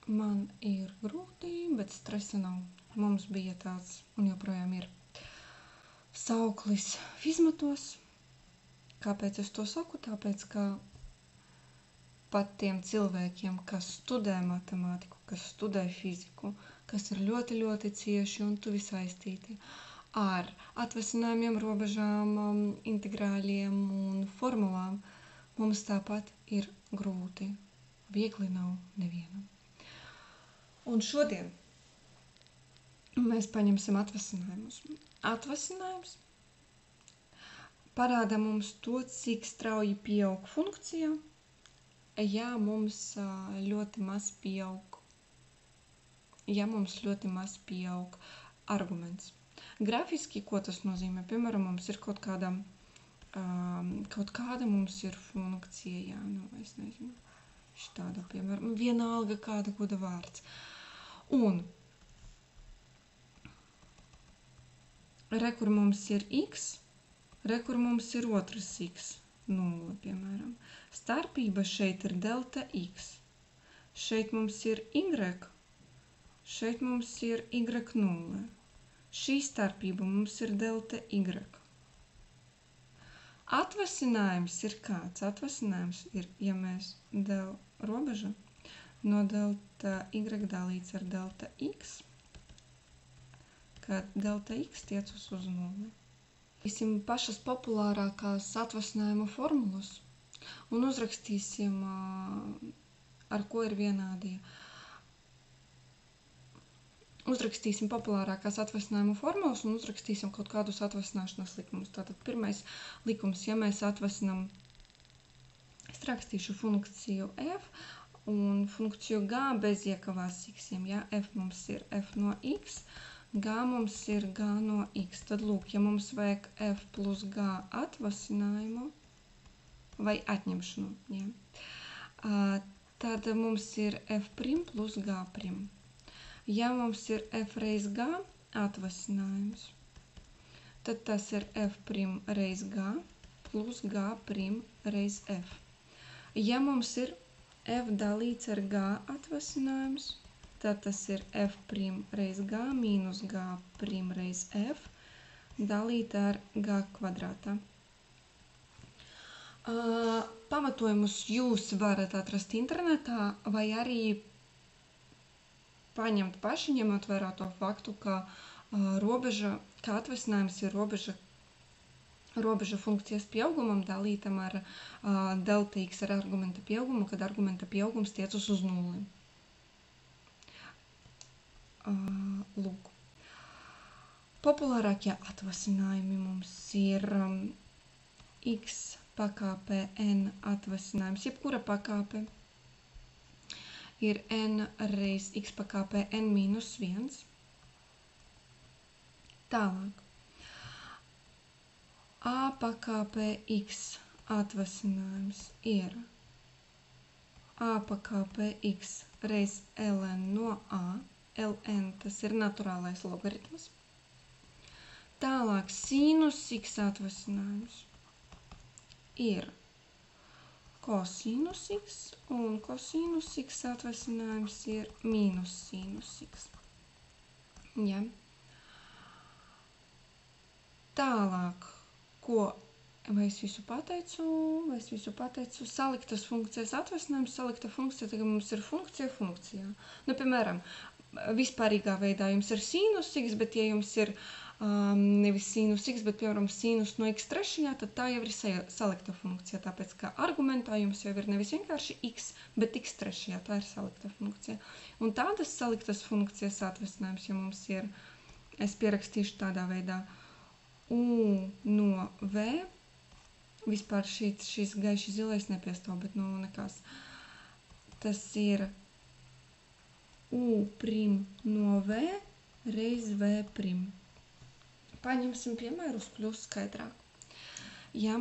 Man ir grūti, bet stresa nav. Mums bija tāds, un joprojām ir, sauklis fizmatos. Kāpēc es to saku? Tāpēc, ka pat tiem cilvēkiem, kas studē matemātiku, kas studē fiziku, kas ir ļoti, ļoti cieši un tuvi saistīti ar atvasinājumiem, robežām, integrāļiem un formulām, mums tāpat ir grūti. Viegli nav nevienam. Un šodien mēs paņemsim atvasinājumus. Atvasinājums parāda mums to, cik strauji pieaug funkcija, ja mums ļoti maz pieaug arguments. Grafiski, ko tas nozīmē? Piemēram, mums ir kaut kāda mums ir funkcija, es nezinu, štāda, piemēram, vienalga kāda goda vārds. Un re, kur mums ir x, re, kur mums ir otrs x, 0, piemēram. Starpība šeit ir delta x. Šeit mums ir y, šeit mums ir y0. Šī starpība mums ir delta y. Atvasinājums ir kāds? Atvasinājums ir, ja mēs robeža no delta y dalīts ar delta x, kad delta x tiecas uz 0. Izrakstīsim pašas populārākās atvasinājumu formulas un uzrakstīsim, ar ko ir vienādie. Uzrakstīsim populārākās atvasinājumu formulas un uzrakstīsim kaut kādus atvasināšanas likumus. Tātad pirmais likums, ja mēs atvasinām, es rakstīšu funkciju f un funkciju g bez iekavās x-iem. Ja f mums ir f no x, g mums ir g no x. Tad lūk, ja mums vajag f plus g atvasinājumu vai atņemšanu, ja, tad mums ir f' plus g'. Ja mums ir f reiz g atvasinājums, tad tas ir f' reiz g plus g' reiz f. Ja mums ir f dalīts ar g atvasinājums, tad tas ir f' reiz g mīnus g' reiz f dalīt ar g kvadrātā. Pamatojumus jūs varat atrast internetā vai arī paņemt paši, ņemot vērā to faktu, ka robeža, kā atvasinājums ir robeža funkcijas pieaugumam dalītam ar delta x ar argumenta pieaugumu, kad argumenta pieaugums tiecas uz 0. Lūk. Populārākie atvasinājumi mums ir x pakāpē n atvasinājums, jebkura pakāpe ir n reiz x pakāpē n mīnus 1. Tālāk. A pakāpē x atvasinājums ir a pakāpē x reiz ln no a. Ln tas ir naturālais logaritms. Tālāk sinus x atvasinājums ir kosinus x, un kosinus x atvasinājums ir mīnus sinus x. Ja. Tālāk, vai es visu pateicu? Saliktas funkcijas atvasinājums, salikta funkcija, tagad mums ir funkcija funkcijā. Piemēram, vispārīgā veidā jums ir sinus x, bet ja jums ir nevis sinus x, bet, piemēram, sinus no x trešajā, tad tā jau ir salikta funkcija, tāpēc, ka argumentā jums jau ir nevis vienkārši x, bet x trešajā, tā ir salikta funkcija. Un tādas saliktas funkcijas atvasinājums, ja mums ir, es pierakstīšu tādā veidā, u no v, vispār šis gaiši zilais nepiestāv, bet nekas, tas ir u' no v reiz v'. Paņemsim piemērus, kļūst skaidrāk. Ja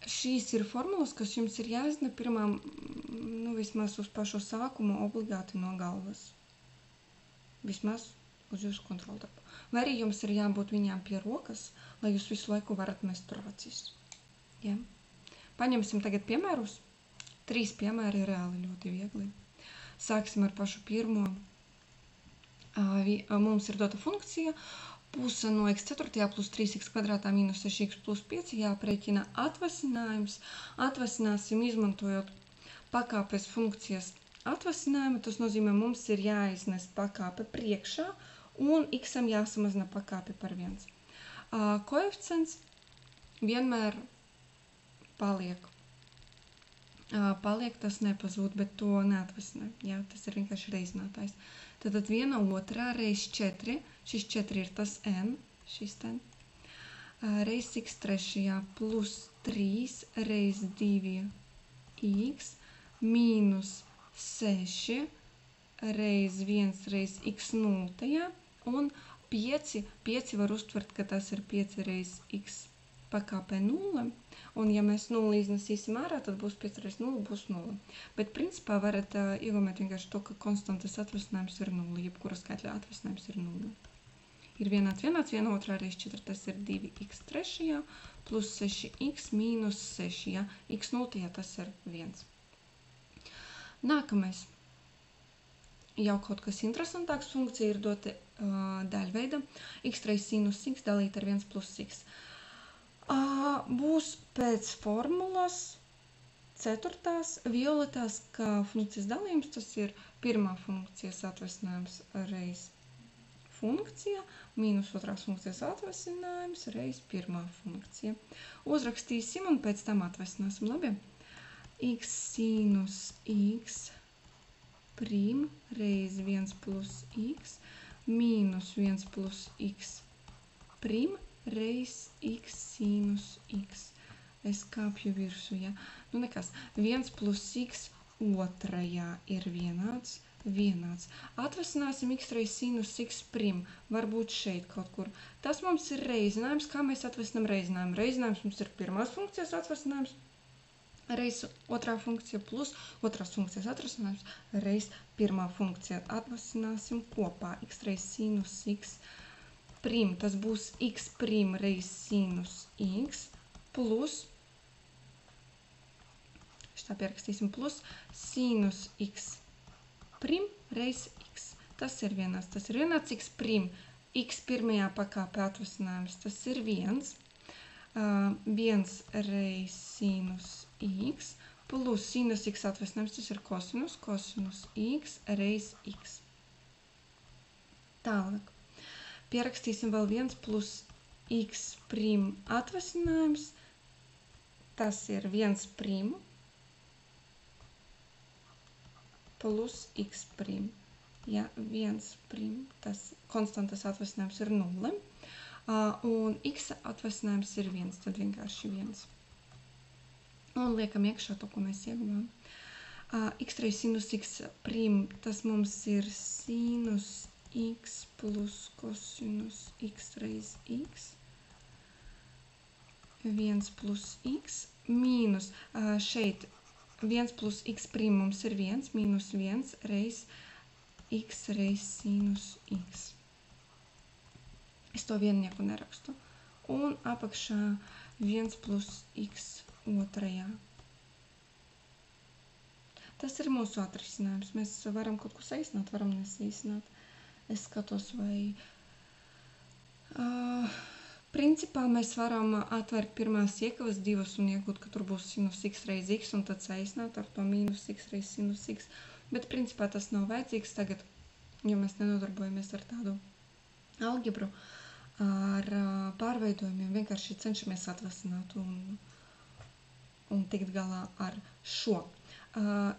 šīs ir formulas, kas jums ir jāzina pirmām, vismaz uz pašu sākumu obligāti no galvas. Vismaz uz jūsu kontroldarbu. Vai arī jums ir jābūt viņām pie rokas, lai jūs visu laiku varat mest tur acis. Paņemsim tagad piemērus. 3 piemēri ir reāli ļoti viegli. Sāksim ar pašu pirmo. Mums ir dota funkcija puse no x4 plus 3x kvadrātā minus 6x plus 5 jāprēķina atvasinājums. Atvasināsim izmantojot pakāpes funkcijas atvasinājumu. Tas nozīmē, mums ir jāiznes pakāpe priekšā un x-am jāsamazina pakāpe par 1. Koeficients vienmēr paliek. Tas nepazūd, bet to neatvasinē. Jā, tas ir vienkārši reizinātājs. Tātad 1/2 reiz 4, šis 4 ir tas n, šis ten, reiz x3 plus 3 reiz 2x mīnus 6 reiz 1 reiz x0 un 5 var uztvert, ka tas ir 5 reiz x pakāpē 0, un ja mēs 0 iznesīsim ārā, tad būs 5 reiz 0, būs 0. Bet principā varat iegumēt vienkārši to, ka konstantas atvasinājums ir 0, jebkura skaitļa atvasinājums ir 0. Ir vienāds, 1/2 reiz 4, tas ir 2x3 plus 6x mīnus 6, ja? x0 tas ir 1. Nākamais. Jau kaut kas interesantāks funkcija ir dota daļveida x reiz sinus x dalīt ar 1 plus x. Būs pēc formulas 4. violetās, kā funkcijas dalījums, tas ir pirmā funkcijas atvasinājums reiz funkcija, mīnus 2. funkcijas atvasinājums reiz pirmā funkcija. Uzrakstīsim un pēc tam atvasināsim, labi? X sinus x prim reiz 1 plus x mīnus 1 plus x prim reiz x sinus x. Es kāpju virsū, ja? Nu nekas. 1 plus x otrajā ir vienāds. Atvasināsim x reiz sinus x prim. Varbūt šeit kaut kur. Tas mums ir reizinājums. Kā mēs atvasinām reizinājumu? Reizinājums mums ir pirmās funkcijas atvasinājums reiz otrā funkcija plus otrās funkcijas atvasinājums reiz pirmā funkcija. Atvasināsim kopā x reiz sinus x prim, tas būs x prim reiz sinus x plus, šitā pierakstīsim plus, sinus x prim reiz x. Tas ir vienāds x prim, x pirmajā pakāpē atvasinājums, tas ir 1. 1 reiz sinus x plus sinus x atvasinājums, tas ir kosinus x reiz x. Tālāk. Pierakstīsim vēl 1 plus x prim atvasinājums. Tas ir 1 prim plus x prim. Ja 1 prim, tas konstantas atvasinājums ir 0. Un x atvasinājums ir 1, tad vienkārši 1. Un liekam iekšā to, ko mēs ieguvām. X reiz sinus x prim, tas mums ir sinus x plus kosinus x reiz x. 1 plus x mīnus, šeit 1 plus x prim mums ir 1, mīnus 1 reiz x reiz sinus x. Es to viennieku nerakstu. Un apakšā 1 plus x otrajā. Tas ir mūsu atrisinājums. Mēs varam kaut ko saīsināt, varam nesaīsināt. Es skatos, vai principā mēs varam atvērt pirmās iekavas 2 un iegūt, ka tur būs sinus x reiz x un tad saīsināt ar to mīnus x reiz sinus x. Bet principā tas nav vajadzīgs tagad, jo mēs nenodarbojamies ar tādu algebru, ar pārveidojumiem. Vienkārši cenšamies atvasināt un tikt galā ar šo.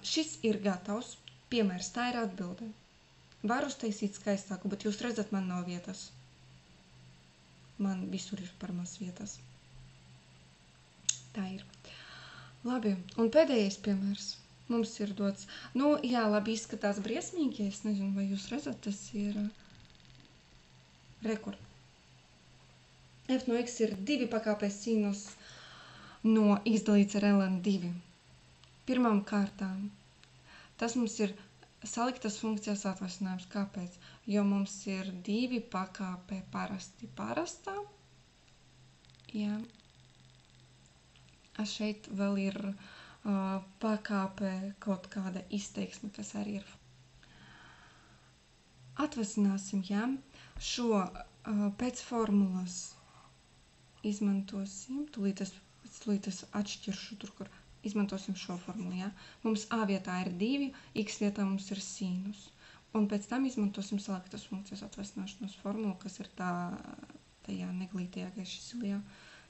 Šis ir gatavs. Piemērs, tā ir atbilde. Varu uztaisīt skaistāku, bet jūs redzat, man nav vietas. Man visur ir par maz vietas. Tā ir. Labi, un pēdējais piemērs. Mums ir dots, jā, labi izskatās briesmīgi, es nezinu, vai jūs redzat, tas ir rekord. F no x ir 2 pakāpēs sinus no x dalīts ar ln 2. Pirmām kārtām, tas mums ir saliktas funkcijas atvasinājums. Kāpēc? Jo mums ir 2 pakāpē parastā. Jā. Šeit vēl ir pakāpē kaut kāda izteiksme, kas arī ir. Atvasināsim, ja? Šo pēc formulas izmantosim, tūlīt es atšķiršu tur, kur izmantosim šo formulu, ja? Mums A vietā ir 2, X vietā mums ir sinus. Un pēc tam izmantosim selektas funkcijas atvasināšanas formulu, kas ir tajā neglītajā gaiši zilajā.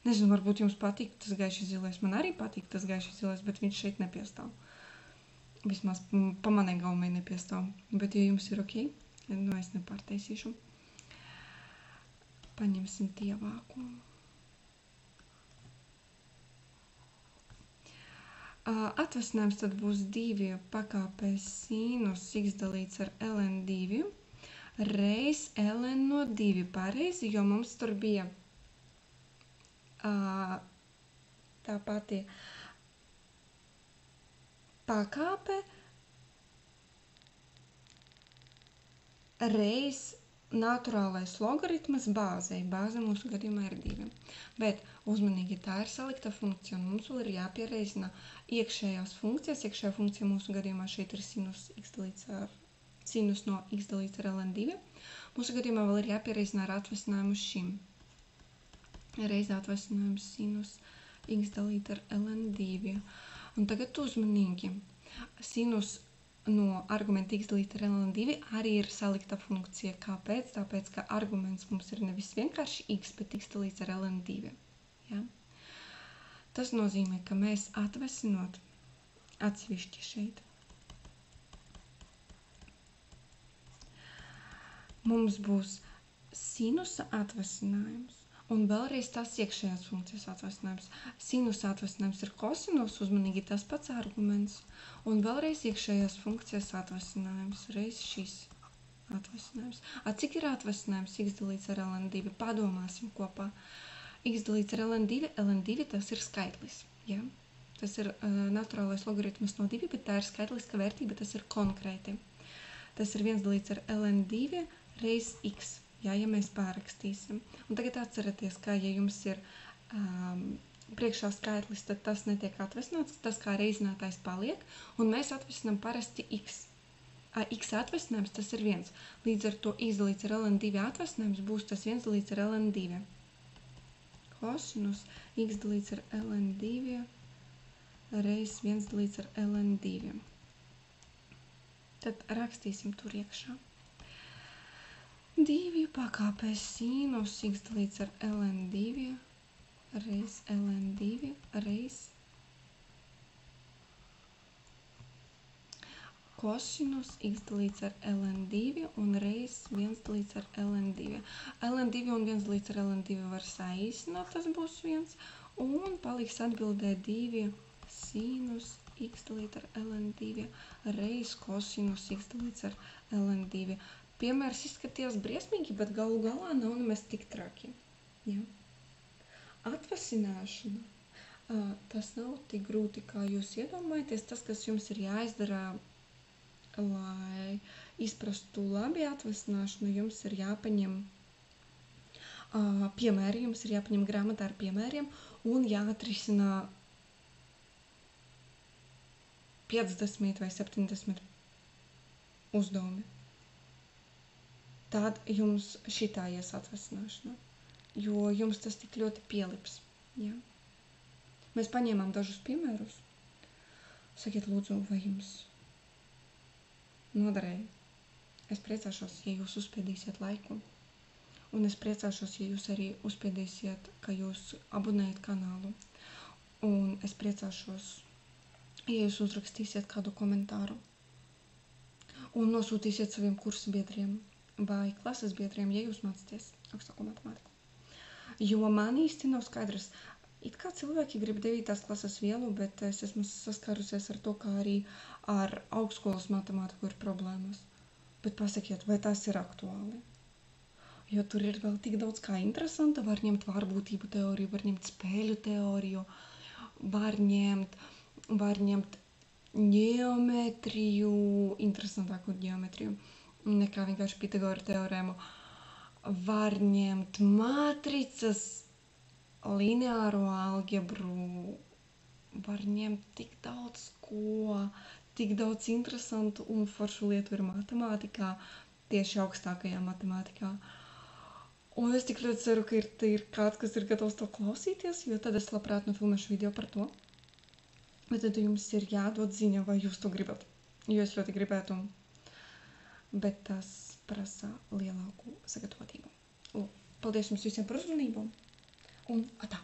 Nezinu, varbūt jums patīk tas gaiši zilais. Man arī patīk tas gaiši zilais, bet viņš šeit nepiestāv. Vismaz pa manai gaumei nepiestāv. Bet, ja jums ir ok, es nepārtaisīšu. Paņemsim tievāku. Atvasinājums tad būs 2 pakāpēs sinus x dalīts ar ln 2 reiz ln no 2 pareizi, jo mums tur bija tā pati pakāpe reiz naturālais logaritmas bāzei. Bāze mūsu gadījumā ir 2. Bet uzmanīgi, tā ir salikta funkcija, un mums vēl ir jāpiereizina iekšējās funkcijas. Iekšējā funkcija mūsu gadījumā šeit ir sinus no x dalīts ar ln 2. Mūsu gadījumā vēl ir jāpiereizina ar atvasinājumu šim. Reiz atvasinājums sinus x dalīt ar ln 2. Un tagad uzmanīgi. Sinus no argumenta x dalīt ar ln 2 arī ir salikta funkcija. Kāpēc? Tāpēc, ka arguments mums ir nevis vienkārši x, bet x dalīts ar ln 2. Ja? Tas nozīmē, ka mēs atvasinot atsevišķi šeit. Mums būs sinusa atvasinājums un vēlreiz tās iekšējās funkcijas atvasinājums. Sinusa atvasinājums ir kosinus, uzmanīgi tas pats arguments. Un vēlreiz iekšējās funkcijas atvasinājums, reiz šis atvasinājums. Cik ir atvasinājums x dalīts ar ln 2? Padomāsim kopā. X dalīts ar ln 2, ln 2 tas ir skaitlis. Ja? Tas ir naturālais logaritms no 2, bet tā ir skaitliska vērtība, tas ir konkrēti. Tas ir 1 dalīts ar ln 2 reiz x. Ja mēs pārrakstīsim. Un tagad atceraties, ka ja jums ir priekšā skaitlis, tad tas netiek atvasināts, tas kā reizinātājs paliek, un mēs atvasinām parasti x. X atvasinājums tas ir 1. Līdz ar to x dalīts ar ln 2 atvasinājums būs tas 1 dalīts ar ln 2. Kosinus x dalīts ar ln 2 reiz 1 dalīts ar ln 2. Tad rakstīsim tur iekšā. 2 pakāpēs sinus x dalīts ar ln 2 reiz ln 2 reiz kosinus x dalīts ar ln 2 un reiz 1 dalīts ar ln 2. ln 2 un 1 dalīts ar ln 2 var saīsināt, tas būs 1, un paliks atbildē 2 sinus x dalīt ar ln 2 reiz kosinus x dalīts ar ln 2. Piemērs izskatījās briesmīgi, bet galu galā nav nemaz tik traki. Ja? Atvasināšana. Tas nav tik grūti, kā jūs iedomājaties. Tas, kas jums ir jāizdara, lai izprastu labi atvasināšanu, jums ir jāpaņem piemēri, jums ir jāpaņem grāmatā ar piemēriem un jāatrisina 50 vai 70 uzdevumi. Tad jums šitā ies atvasināšana, jo jums tas tik ļoti pielips. Ja? Mēs paņēmām dažus piemērus. Sakiet, lūdzu, vai jums noderēja? Es priecāšos, ja jūs uzspiedīsiet laiku. Un es priecāšos, ja jūs arī uzspiedīsiet, ka jūs abonējat kanālu. Un es priecāšos, ja jūs uzrakstīsiet kādu komentāru. Un nosūtīsiet saviem kursa biedriem vai klases biedriem, ja jūs mācāties augstāko matemātiku. Jo man īsti nav skaidrs. It kā cilvēki grib 9. klases vielu, bet es esmu saskārusies ar to, kā arī ar augstskolas matemātiku ir problēmas. Bet pasakiet, vai tas ir aktuāli? Jo tur ir vēl tik daudz kā interesanta. Var ņemt varbūtību teoriju, var ņemt spēļu teoriju, var ņemt ģeometriju, interesantāku ģeometriju nekā vienkārši Pitagora teorēmu. Var ņemt matricas, lineāro algebru, var ņemt tik daudz ko, tik daudz interesantu un foršu lietu ir matemātikā, tieši augstākajā matemātikā. Un es tik ļoti ceru, ka ir kāds, kas ir gatavs to klausīties, jo tad es labprāt nofilmēšu video par to. Bet tad jums ir jādod ziņa, vai jūs to gribat, jo es ļoti gribētu, bet tas prasa lielāku sagatavotību. Paldies jums visiem par uzmanību un atā!